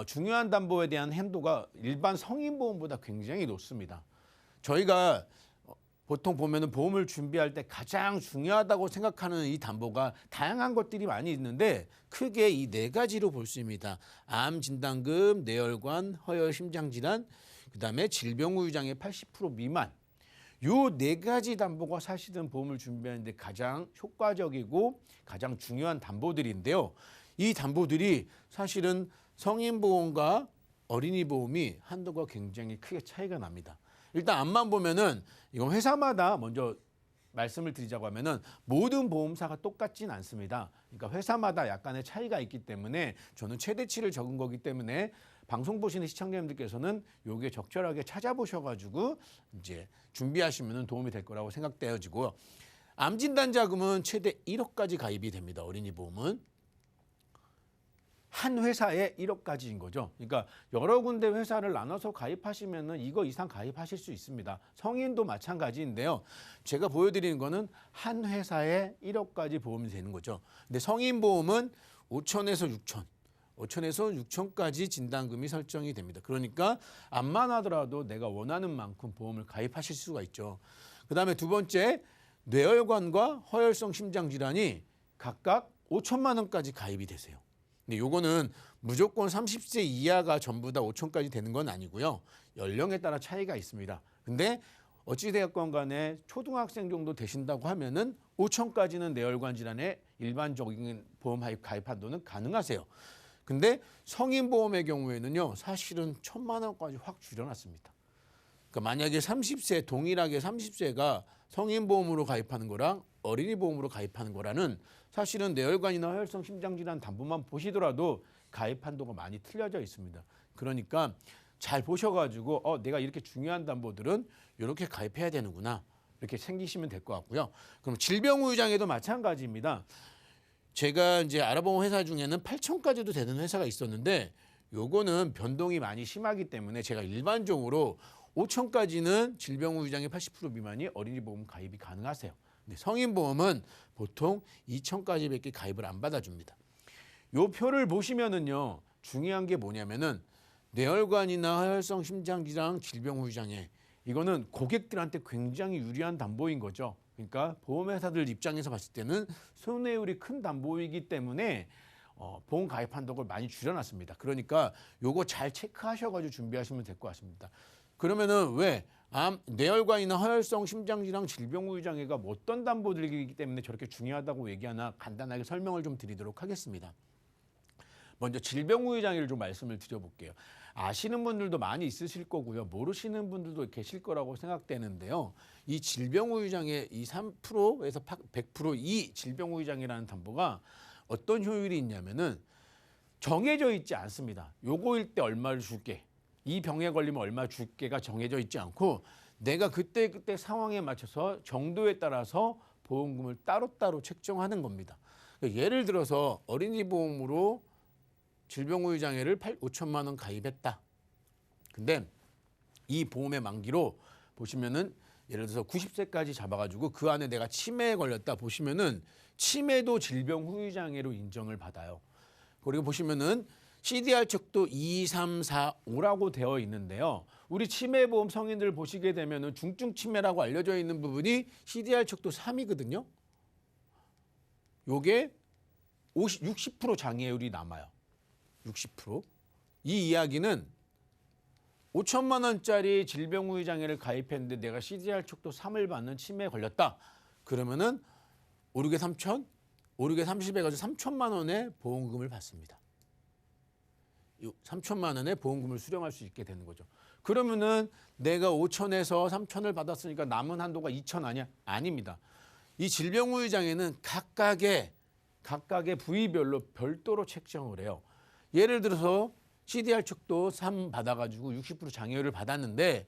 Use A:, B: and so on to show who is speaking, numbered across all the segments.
A: 중요한 담보에 대한 한도가 일반 성인보험보다 굉장히 높습니다. 저희가 보통 보면은 보험을 준비할 때 가장 중요하다고 생각하는 이 담보가 다양한 것들이 많이 있는데 크게 이 네 가지로 볼 수 있습니다. 암 진단금, 뇌혈관, 허혈 심장 질환, 그다음에 질병 후유 장애 80% 미만. 요 네 가지 담보가 사실은 보험을 준비하는데 가장 효과적이고 가장 중요한 담보들인데요. 이 담보들이 사실은 성인 보험과 어린이 보험이 한도가 굉장히 크게 차이가 납니다. 일단 암만 보면은 이건 회사마다 먼저 말씀을 드리자고 하면은 모든 보험사가 똑같진 않습니다. 그러니까 회사마다 약간의 차이가 있기 때문에 저는 최대치를 적은 거기 때문에 방송 보시는 시청자님들께서는 요게 적절하게 찾아보셔가지고 이제 준비하시면 도움이 될 거라고 생각되어지고요. 암 진단 자금은 최대 1억까지 가입이 됩니다. 어린이 보험은. 한 회사에 1억까지인 거죠. 그러니까 여러 군데 회사를 나눠서 가입하시면은 이거 이상 가입하실 수 있습니다. 성인도 마찬가지인데요. 제가 보여드리는 거는 한 회사에 1억까지 보험이 되는 거죠. 근데 성인 보험은 5천에서 6천. 5천에서 6천까지 진단금이 설정이 됩니다. 그러니까 암만 하더라도 내가 원하는 만큼 보험을 가입하실 수가 있죠. 그다음에 두 번째, 뇌혈관과 허혈성 심장 질환이 각각 5천만 원까지 가입이 되세요. 근데 요거는 무조건 30세 이하가 전부 다 5천까지 되는 건 아니고요. 연령에 따라 차이가 있습니다. 근데 어찌되었건 간에 초등학생 정도 되신다고 하면은 5천까지는 뇌혈관 질환에 일반적인 보험 가입 한도는 가능하세요. 근데 성인 보험의 경우에는요, 사실은 1,000만 원까지 확 줄여놨습니다. 그러니까 만약에 30세 동일하게 30세가 성인 보험으로 가입하는 거랑 어린이 보험으로 가입하는 거라는 사실은 뇌혈관이나 허혈성 심장질환 담보만 보시더라도 가입 한도가 많이 틀려져 있습니다. 그러니까 잘 보셔가지고 내가 이렇게 중요한 담보들은 이렇게 가입해야 되는구나 이렇게 생기시면 될 것 같고요. 그럼 질병 후유 장애도 마찬가지입니다. 제가 이제 알아본 회사 중에는 8천까지도 되는 회사가 있었는데 요거는 변동이 많이 심하기 때문에 제가 일반적으로 5천까지는 질병 후유 장애 80% 미만이 어린이 보험 가입이 가능하세요. 근데 성인 보험은 보통 2천까지밖에 가입을 안 받아줍니다. 요 표를 보시면은요, 중요한 게 뭐냐면은 뇌혈관이나 허혈성 심장 질환, 질병 후유 장애 이거는 고객들한테 굉장히 유리한 담보인 거죠. 그러니까 보험회사들 입장에서 봤을 때는 손해율이 큰 담보이기 때문에 보험 가입 한도를 많이 줄여놨습니다. 그러니까 요거 잘 체크하셔가지고 준비하시면 될 것 같습니다. 그러면은 왜 뇌혈관이나 허혈성 심장질환, 질병 후유 장애가 어떤 담보들이기 때문에 저렇게 중요하다고 얘기하나 간단하게 설명을 좀 드리도록 하겠습니다. 먼저 질병 후유 장애를 좀 말씀을 드려볼게요. 아시는 분들도 많이 있으실 거고요. 모르시는 분들도 계실 거라고 생각되는데요. 이 질병 후유 장애 이 3%에서 100% 이 질병 후유 장애라는 담보가 어떤 효율이 있냐면은 정해져 있지 않습니다. 요거일 때 얼마를 줄게. 이 병에 걸리면 얼마 줄게가 정해져 있지 않고 내가 그때 상황에 맞춰서 정도에 따라서 보험금을 따로따로 책정하는 겁니다. 예를 들어서 어린이 보험으로 질병 후유 장애를 5천만 원 가입했다. 근데 이 보험의 만기로 보시면은 예를 들어서 90세까지 잡아가지고 그 안에 내가 치매에 걸렸다 보시면은 치매도 질병 후유 장애로 인정을 받아요. 그리고 보시면은 CDR 척도 2, 3, 4, 5라고 되어 있는데요. 우리 치매보험 성인들 보시게 되면은 중증 치매라고 알려져 있는 부분이 CDR 척도 3이거든요. 요게 60% 장애율이 남아요. 60%. 이 이야기는 5천만 원짜리 질병 후유 장애를 가입했는데 내가 CDR 척도 3을 받는 치매에 걸렸다. 그러면은 5, 6에 3천, 5, 6에 30 해가지고 3천만 원의 보험금을 받습니다. 3천만 원의 보험금을 수령할 수 있게 되는 거죠. 그러면은 내가 5천에서 3천을 받았으니까 남은 한도가 2천 아니야? 아닙니다. 이 질병 후유 장애는 각각의 부위별로 별도로 책정을 해요. 예를 들어서 CDR 척도 3 받아가지고 60% 장애율을 받았는데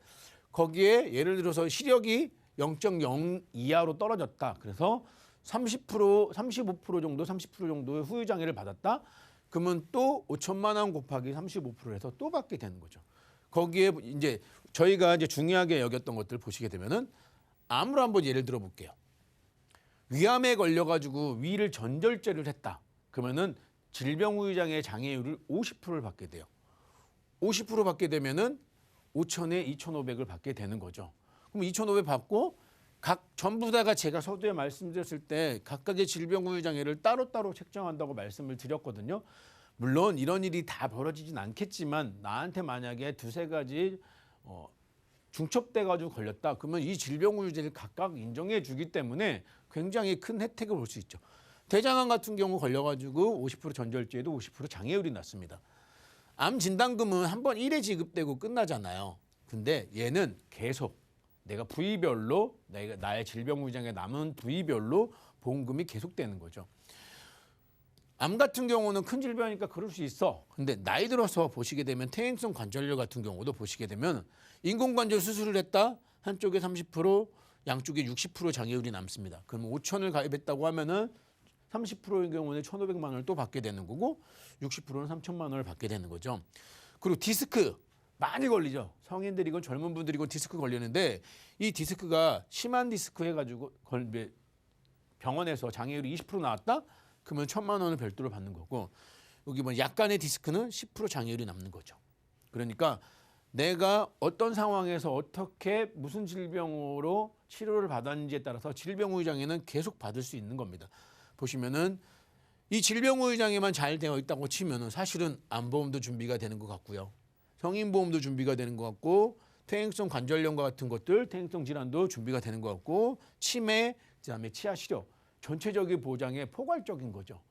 A: 거기에 예를 들어서 시력이 0.0 이하로 떨어졌다. 그래서 30%, 35% 정도, 30% 정도의 후유 장애를 받았다. 그러면 또 5천만 원 곱하기 35% 해서 또 받게 되는 거죠. 거기에 이제 저희가 이제 중요하게 여겼던 것들 보시게 되면은 암으로 한번 예를 들어 볼게요. 위암에 걸려가지고 위를 전절제를 했다. 그러면은 질병우의장애 장애율을 50%를 받게 돼요. 50% 받게 되면은 5천에 2,500을 받게 되는 거죠. 그럼 2,500 받고 각 전부 다가 제가 서두에 말씀드렸을 때 각각의 질병우의장애를 따로따로 책정한다고 말씀을 드렸거든요. 물론 이런 일이 다 벌어지진 않겠지만 나한테 만약에 두세 가지 중첩돼가지고 걸렸다. 그러면 이 질병우의장애를 각각 인정해 주기 때문에 굉장히 큰 혜택을 볼 수 있죠. 대장암 같은 경우 걸려가지고 50% 전절제에도 50% 장애율이 났습니다. 암 진단금은 한 번 1회 지급되고 끝나잖아요. 근데 얘는 계속 내가 부위별로 나의 질병우의장애 남은 부위별로 보험금이 계속되는 거죠. 암 같은 경우는 큰 질병이니까 그럴 수 있어. 근데 나이 들어서 보시게 되면 퇴행성 관절염 같은 경우도 보시게 되면 인공관절 수술을 했다. 한쪽에 30%, 양쪽에 60% 장애율이 남습니다. 그러면 5천을 가입했다고 하면은 30%의 경우는 1,500만 원을 또 받게 되는 거고 60%는 3천만 원을 받게 되는 거죠. 그리고 디스크 많이 걸리죠. 성인들이건 젊은 분들이건 디스크 걸리는데 이 디스크가 심한 디스크 해가지고 병원에서 장애율이 20% 나왔다? 그러면 1,000만 원을 별도로 받는 거고 여기 뭐 약간의 디스크는 10% 장애율이 남는 거죠. 그러니까 내가 어떤 상황에서 어떻게 무슨 질병으로 치료를 받았는지에 따라서 질병우의장애는 계속 받을 수 있는 겁니다. 보시면은 이 질병우의장애만 잘 되어 있다고 치면은 사실은 암보험도 준비가 되는 것 같고요. 성인보험도 준비가 되는 것 같고 퇴행성 관절염과 같은 것들, 퇴행성 질환도 준비가 되는 것 같고 치매, 그다음에 치아시력 전체적인 보장에 포괄적인 거죠.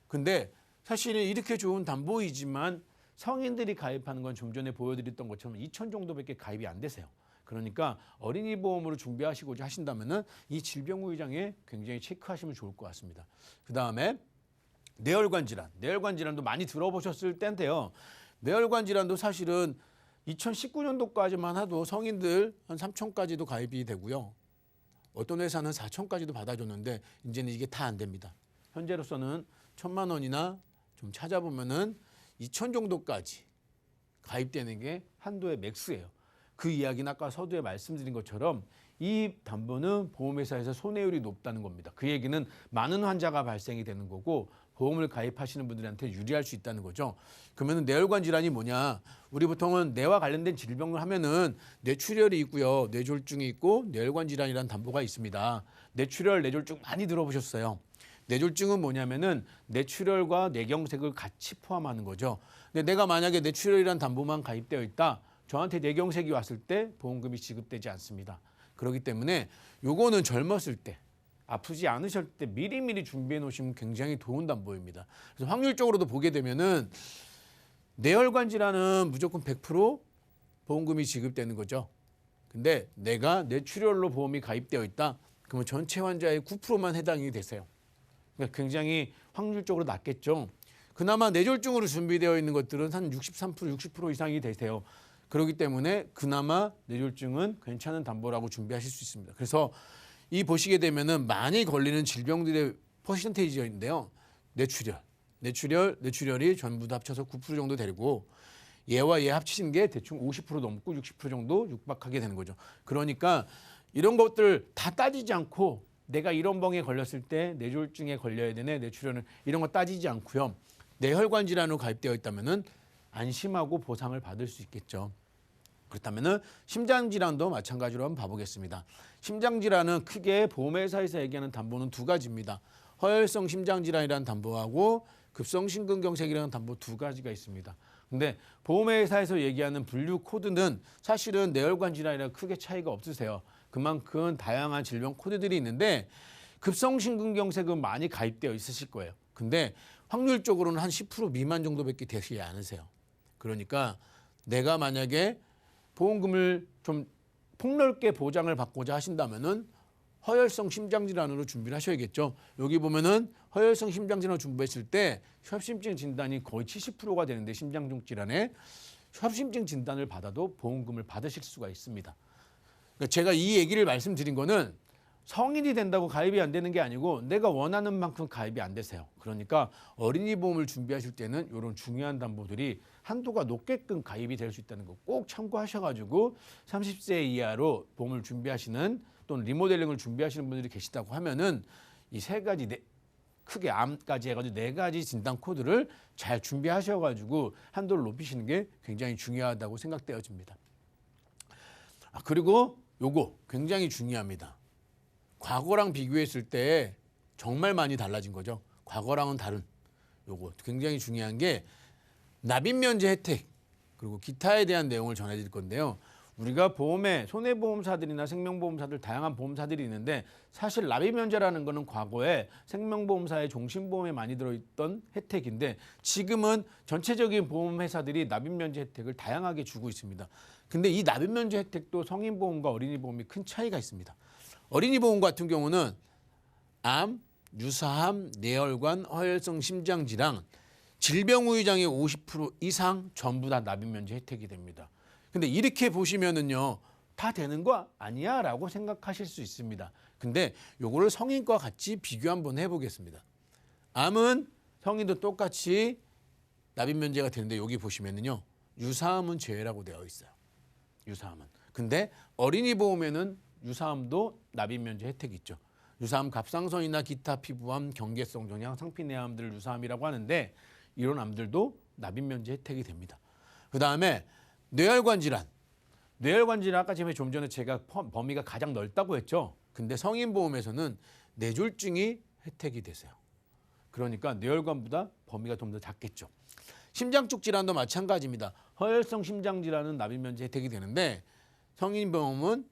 A: 근데 사실은 이렇게 좋은 담보이지만 성인들이 가입하는 건 좀 전에 보여드렸던 것처럼 2천 정도밖에 가입이 안 되세요. 그러니까 어린이 보험으로 준비하시고자 하신다면은 이 질병우의장애 굉장히 체크하시면 좋을 것 같습니다. 그다음에 뇌혈관 질환, 뇌혈관 질환도 많이 들어보셨을 텐데요. 뇌혈관 질환도 사실은 2019년도까지만 해도 성인들 한 3천까지도 가입이 되고요. 어떤 회사는 4천까지도 받아줬는데 이제는 이게 다 안 됩니다. 현재로서는 1,000만 원이나 좀 찾아보면은 2천 정도까지 가입되는 게 한도의 맥스예요. 그 이야기는 아까 서두에 말씀드린 것처럼 이 담보는 보험회사에서 손해율이 높다는 겁니다. 그 얘기는 많은 환자가 발생이 되는 거고 보험을 가입하시는 분들한테 유리할 수 있다는 거죠. 그러면 뇌혈관 질환이 뭐냐? 우리 보통은 뇌와 관련된 질병을 하면은 뇌출혈이 있고요. 뇌졸중이 있고 뇌혈관 질환이라는 담보가 있습니다. 뇌출혈, 뇌졸중 많이 들어보셨어요. 뇌졸중은 뭐냐면은 뇌출혈과 뇌경색을 같이 포함하는 거죠. 근데 내가 만약에 뇌출혈이라는 담보만 가입되어 있다. 저한테 뇌경색이 왔을 때 보험금이 지급되지 않습니다. 그렇기 때문에 요거는 젊었을 때 아프지 않으실 때 미리미리 준비해 놓으시면 굉장히 좋은 담보입니다. 그래서 확률적으로도 보게 되면은 뇌혈관 질환은 무조건 100% 보험금이 지급되는 거죠. 근데 내가 뇌출혈로 보험이 가입되어 있다. 그러면 전체 환자의 9%만 해당이 되세요. 그러니까 굉장히 확률적으로 낮겠죠. 그나마 뇌졸중으로 준비되어 있는 것들은 한 63%, 60% 이상이 되세요. 그렇기 때문에 그나마 뇌졸중은 괜찮은 담보라고 준비하실 수 있습니다. 그래서 이 보시게 되면은 많이 걸리는 질병들의 퍼센테이지인데요. 뇌출혈이 전부 다 합쳐서 9% 정도 되고 얘와 얘 합치신 게 대충 50% 넘고 60% 정도 육박하게 되는 거죠. 그러니까 이런 것들 다 따지지 않고 내가 이런 병에 걸렸을 때 뇌졸중에 걸려야 되네, 뇌출혈은 이런 거 따지지 않고요. 뇌혈관 질환으로 가입되어 있다면은 안심하고 보상을 받을 수 있겠죠. 그렇다면은 심장질환도 마찬가지로 한번 봐보겠습니다. 심장질환은 크게 보험회사에서 얘기하는 담보는 두 가지입니다. 허혈성 심장질환이라는 담보하고 급성심근경색이라는 담보 두 가지가 있습니다. 근데 보험회사에서 얘기하는 분류 코드는 사실은 뇌혈관 질환이랑 크게 차이가 없으세요. 그만큼 다양한 질병 코드들이 있는데 급성심근경색은 많이 가입되어 있으실 거예요. 근데 확률적으로는 한 10% 미만 정도밖에 되시지 않으세요. 그러니까 내가 만약에 보험금을 좀 폭넓게 보장을 받고자 하신다면은 허혈성 심장질환으로 준비를 하셔야겠죠. 여기 보면은 허혈성 심장질환을 준비했을 때 협심증 진단이 거의 70%가 되는데 심장종 질환에 협심증 진단을 받아도 보험금을 받으실 수가 있습니다. 그러니까 제가 이 얘기를 말씀드린 거는 성인이 된다고 가입이 안 되는 게 아니고 내가 원하는 만큼 가입이 안 되세요. 그러니까 어린이 보험을 준비하실 때는 이런 중요한 담보들이 한도가 높게끔 가입이 될 수 있다는 거 꼭 참고하셔가지고 30세 이하로 보험을 준비하시는 또는 리모델링을 준비하시는 분들이 계시다고 하면은 이 세 가지 크게 암까지 해가지고 4가지 진단 코드를 잘 준비하셔가지고 한도를 높이시는 게 굉장히 중요하다고 생각되어집니다. 그리고 요거 굉장히 중요합니다. 과거랑 비교했을 때 정말 많이 달라진 거죠. 과거랑은 다른 요거 굉장히 중요한 게 납입 면제 혜택 그리고 기타에 대한 내용을 전해드릴 건데요. 우리가 보험에 손해보험사들이나 생명보험사들 다양한 보험사들이 있는데 사실 납입 면제라는 거는 과거에 생명보험사의 종신보험에 많이 들어있던 혜택인데 지금은 전체적인 보험회사들이 납입 면제 혜택을 다양하게 주고 있습니다. 근데 이 납입 면제 혜택도 성인보험과 어린이보험이 큰 차이가 있습니다. 어린이보험 같은 경우는 암, 유사암, 뇌혈관, 허혈성 심장질환, 질병 후유장의 50% 이상 전부 다 납입 면제 혜택이 됩니다. 근데 이렇게 보시면은요, 다 되는 거 아니야 라고 생각하실 수 있습니다. 근데 요거를 성인과 같이 비교 한번 해보겠습니다. 암은 성인도 똑같이 납입 면제가 되는데 여기 보시면은요, 유사암은 제외라고 되어 있어요. 유사암은. 근데 어린이 보험에는 유사암도 납입 면제 혜택이 있죠. 유사암 갑상선이나 기타 피부암, 경계성 종양, 상피내암들을 유사암이라고 하는데 이런 암들도 납입 면제 혜택이 됩니다. 그 다음에 뇌혈관 질환. 뇌혈관 질환 아까 좀 전에 제가 범위가 가장 넓다고 했죠. 근데 성인보험에서는 뇌졸중이 혜택이 되세요. 그러니까 뇌혈관보다 범위가 좀 더 작겠죠. 심장 쪽 질환도 마찬가지입니다. 허혈성 심장 질환은 납입 면제 혜택이 되는데 성인보험은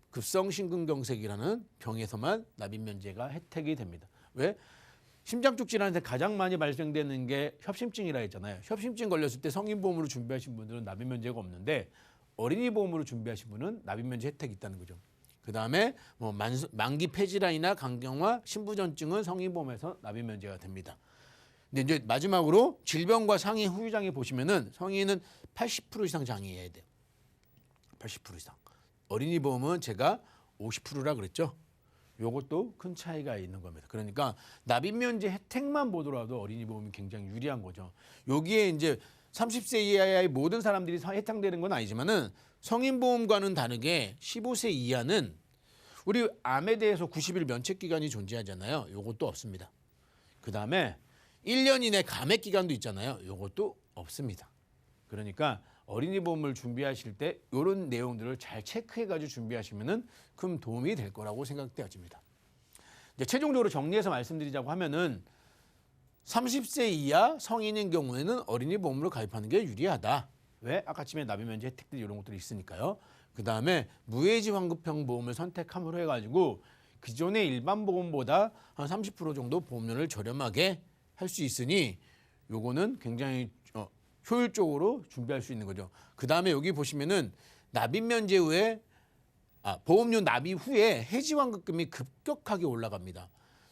A: 급성 심근경색이라는 병에서만 납입 면제가 혜택이 됩니다. 왜? 심장 쪽 질환에 가장 많이 발생되는 게 협심증이라 했잖아요. 협심증 걸렸을 때 성인보험으로 준비하신 분들은 납입 면제가 없는데 어린이 보험으로 준비하신 분은 납입 면제 혜택이 있다는 거죠. 그 다음에 뭐 만기 폐질환이나 간경화, 신부전증은 성인보험에서 납입 면제가 됩니다. 근데 이제 마지막으로 질병과 상해 후유장애 보시면은 성인은 80% 이상 장애해야 돼요. 80% 이상. 어린이 보험은 제가 50%라 그랬죠. 요것도 큰 차이가 있는 겁니다. 그러니까 납입 면제 혜택만 보더라도 어린이 보험이 굉장히 유리한 거죠. 여기에 이제 30세 이하의 모든 사람들이 해당되는 건 아니지만은 성인 보험과는 다르게 15세 이하는 우리 암에 대해서 90일 면책 기간이 존재하잖아요. 요것도 없습니다. 그다음에 1년 이내 감액 기간도 있잖아요. 요것도 없습니다. 그러니까 어린이 보험을 준비하실 때 이런 내용들을 잘 체크해가지고 준비하시면은 큰 도움이 될 거라고 생각되어집니다. 이제 최종적으로 정리해서 말씀드리자고 하면은 30세 이하 성인인 경우에는 어린이 보험으로 가입하는 게 유리하다. 왜? 아까쯤에 납입 면제 혜택들 이런 것들이 있으니까요. 그 다음에 무해지 환급형 보험을 선택함으로 해가지고 기존의 일반 보험보다 한 30% 정도 보험료를 저렴하게 할 수 있으니 요거는 굉장히 효율적으로 준비할 수 있는 거죠. 그 다음에 여기 보시면은 납입 면제 후에 보험료 납입 후에 해지환급금이 급격하게 올라갑니다.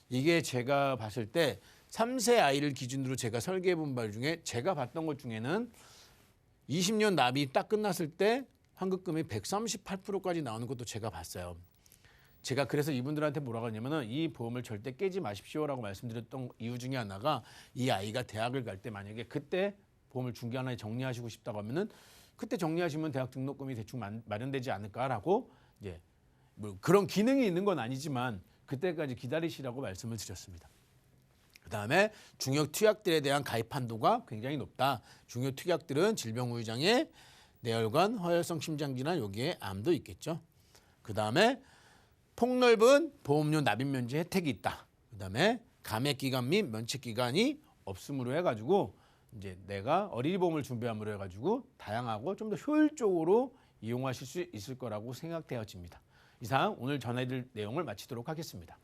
A: 이게 제가 봤을 때 3세 아이를 기준으로 제가 설계해 본 바 중에 제가 봤던 것 중에는 20년 납입 딱 끝났을 때 환급금이 138%까지 나오는 것도 제가 봤어요. 제가 그래서 이분들한테 뭐라고 하냐면은 이 보험을 절대 깨지 마십시오라고 말씀드렸던 이유 중에 하나가 이 아이가 대학을 갈 때 만약에 그때 보험을 중개 하나에 정리하시고 싶다고 하면은 그때 정리하시면 대학 등록금이 대충 마련되지 않을까라고 이제 뭐 그런 기능이 있는 건 아니지만 그때까지 기다리시라고 말씀을 드렸습니다. 그다음에 중요 투약들에 대한 가입 한도가 굉장히 높다. 중요 투약들은 질병 후유장애, 뇌혈관, 허혈성 심장질환 여기에 암도 있겠죠. 그다음에 폭넓은 보험료 납입 면제 혜택이 있다. 그다음에 감액 기간 및 면책 기간이 없음으로 해가지고 이제 내가 어린이 보험을 준비함으로 해가지고 다양하고 좀 더 효율적으로 이용하실 수 있을 거라고 생각되어집니다. 이상 오늘 전해드릴 내용을 마치도록 하겠습니다.